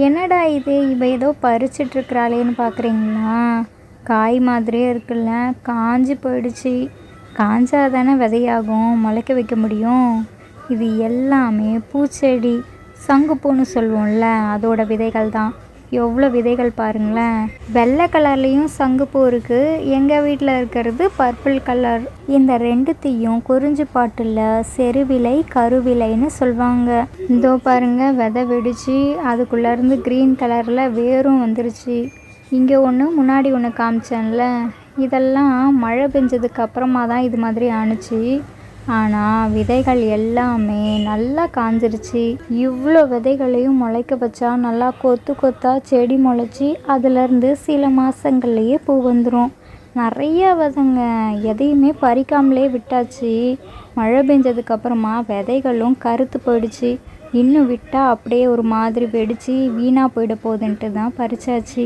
என்னடா இது இவ ஏதோ பறிச்சிட்ருக்கிறாளேன்னு பார்க்குறீங்களா? காய் மாதிரியே இருக்குல்ல, காஞ்சு போயிடுச்சு. காஞ்சா தானே விதையாகும், முளைக்க வைக்க முடியும். இது எல்லாமே பூச்செடி, சங்குப்பூன்னு சொல்லுவோம்ல, அதோட விதைகள் தான். எவ்வளோ விதைகள் பாருங்களேன். வெள்ளை கலர்லேயும் சங்குப்பூ இருக்குது, எங்கள் வீட்டில் இருக்கிறது பர்பிள் கலர். இந்த ரெண்டுத்தையும் குறிஞ்சி பாட்டில் செருவிலை கருவிலைன்னு சொல்லுவாங்க. இதோ பாருங்க, விதை வெடிச்சு அதுக்குள்ளேருந்து க்ரீன் கலரில் வேரும் வந்துருச்சு. இங்கே ஒன்று முன்னாடி ஒன்று காமிச்சேன்ல, இதெல்லாம் மழை பெஞ்சதுக்கு அப்புறமா தான் இது மாதிரி ஆணுச்சு. ஆனால் விதைகள் எல்லாமே நல்லா காஞ்சிருச்சு. இவ்வளோ விதைகளையும் முளைக்க வச்சா நல்லா கொத்து கொத்தா செடி முளைச்சி அதுலேருந்து சில மாதங்கள்லேயே பூ வந்துடும். நிறைய விதைங்க, எதையுமே பறிக்காமலே விட்டாச்சு. மழை பெஞ்சதுக்கப்புறமா விதைகளும் கருத்து போயிடுச்சு. இன்னும் விட்டால் அப்படியே ஒரு மாதிரி வெடித்து வீணாக போயிட போகுதுன்ட்டு தான் பறிச்சாச்சு.